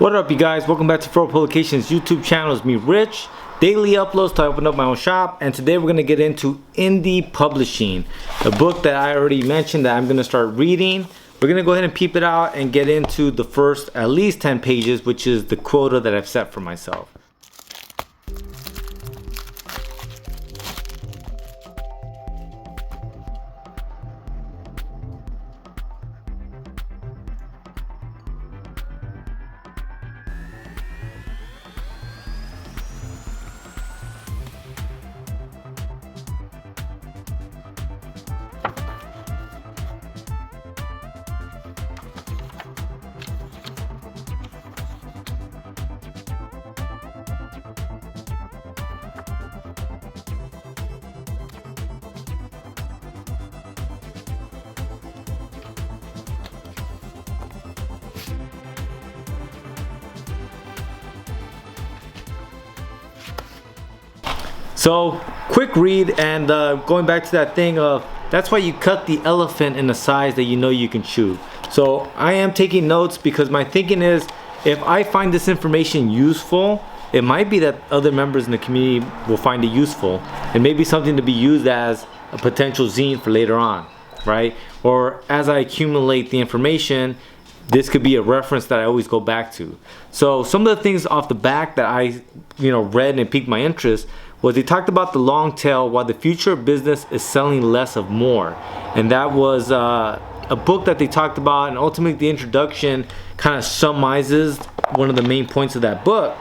What up, you guys? Welcome back to Pro Publications YouTube channel. It's me, Rich. Daily uploads to open up my own shop, and today we're gonna get into indie publishing, a book that I already mentioned that I'm gonna start reading. We're gonna go ahead and peep it out and get into the first at least 10 pages, which is the quota that I've set for myself. So, quick read, and going back to that thing of, that's why you cut the elephant in the size that you know you can chew. So, I am taking notes because my thinking is, if I find this information useful, it might be that other members in the community will find it useful. And maybe something to be used as a potential zine for later on, right? Or as I accumulate the information, this could be a reference that I always go back to. So some of the things off the back that I read and piqued my interest was they talked about the long tail, why the future of business is selling less of more. And that was a book that they talked about, and ultimately the introduction kind of summarizes one of the main points of that book,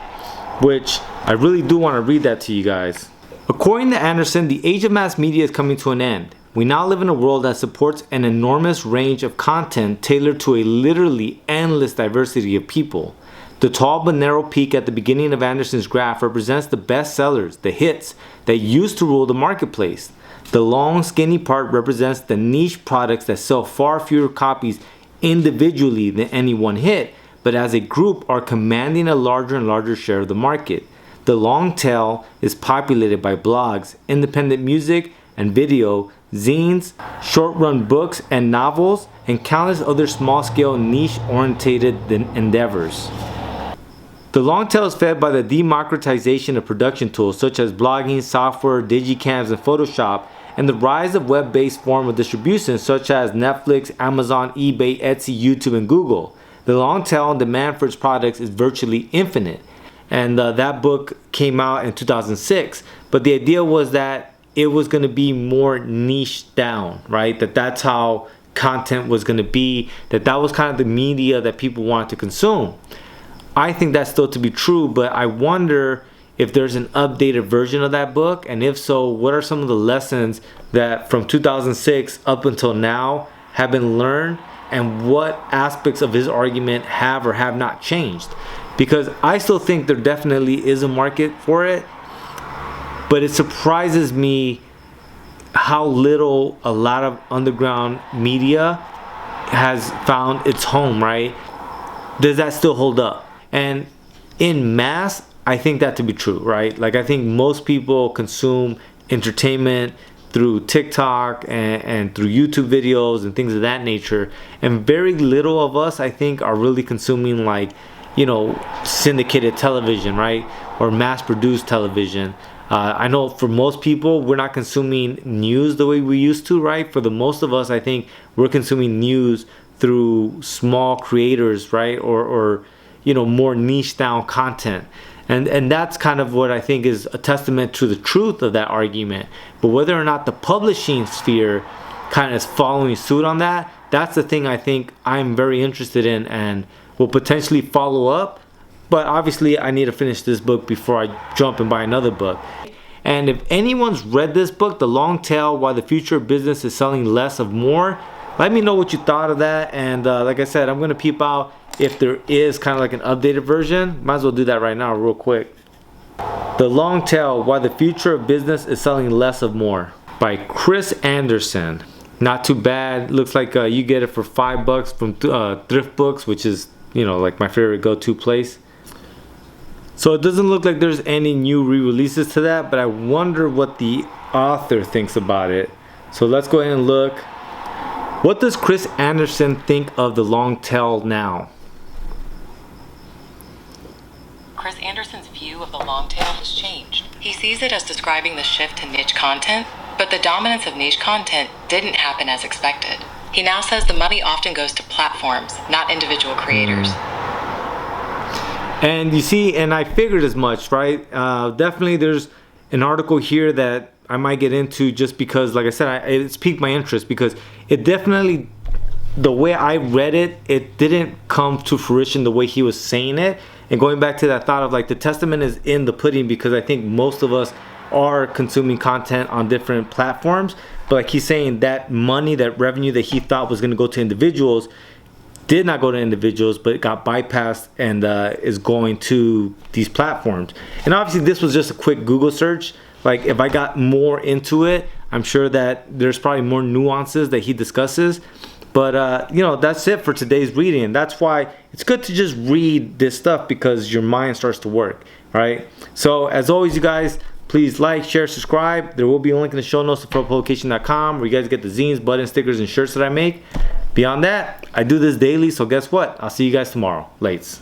which I really do want to read that to you guys. According to Anderson, the age of mass media is coming to an end. We now live in a world that supports an enormous range of content tailored to a literally endless diversity of people. The tall but narrow peak at the beginning of Anderson's graph represents the best sellers, the hits, that used to rule the marketplace. The long skinny part represents the niche products that sell far fewer copies individually than any one hit, but as a group are commanding a larger and larger share of the market. The long tail is populated by blogs, independent music and video, zines, short-run books and novels, and countless other small-scale niche-orientated endeavors. The long tail is fed by the democratization of production tools such as blogging, software, digicams, and Photoshop, and the rise of web-based form of distribution such as Netflix, Amazon, eBay, Etsy, YouTube, and Google. The long tail and demand for its products is virtually infinite. And that book came out in 2006, but the idea was that it was going to be more niche down, right? That's how content was going to be, that was kind of the media that people wanted to consume. I think that's still to be true, but I wonder if there's an updated version of that book, and if so, what are some of the lessons that from 2006 up until now have been learned, and what aspects of his argument have or have not changed? Because I still think there definitely is a market for it, but it surprises me how little a lot of underground media has found its home, right? Does that still hold up? And in mass, I think that to be true, right? Like, I think most people consume entertainment through TikTok and through YouTube videos and things of that nature. And very little of us, I think, are really consuming syndicated television, right? Or mass-produced television. I know for most people, we're not consuming news the way we used to, right? For the most of us, I think we're consuming news through small creators, right? Or more niche down content. And that's kind of what I think is a testament to the truth of that argument. But whether or not the publishing sphere kind of is following suit on that, that's the thing I think I'm very interested in and will potentially follow up. But obviously I need to finish this book before I jump and buy another book. And if anyone's read this book, The Long Tail, Why the Future of Business is Selling Less of More, let me know what you thought of that. And like I said, I'm going to peep out if there is kind of like an updated version. Might as well do that right now real quick. The Long Tail, Why the Future of Business is Selling Less of More by Chris Anderson. Not too bad. Looks like you get it for $5 from Thrift Books, which is, like my favorite go-to place. So it doesn't look like there's any new re-releases to that, but I wonder what the author thinks about it. So let's go ahead and look. What does Chris Anderson think of The Long Tail now? Chris Anderson's view of the long tail has changed. He sees it as describing the shift to niche content, but the dominance of niche content didn't happen as expected. He now says the money often goes to platforms, not individual creators. And you see, and I figured as much, right? Definitely there's an article here that I might get into just because, like I said, it's piqued my interest because it definitely, the way I read it, it didn't come to fruition the way he was saying it. And going back to that thought of like the testament is in the pudding, because I think most of us are consuming content on different platforms. But like he's saying, that money, that revenue that he thought was going to go to individuals did not go to individuals, but it got bypassed and is going to these platforms. And obviously this was just a quick Google search. Like if I got more into it, I'm sure that there's probably more nuances that he discusses. But you know, that's it for today's reading. That's why it's good to just read this stuff, because your mind starts to work, right? So as always, you guys, please like, share, subscribe. There will be a link in the show notes to propublication.com where you guys get the zines, buttons, stickers, and shirts that I make. Beyond that, I do this daily, so guess what? I'll see you guys tomorrow. Lates.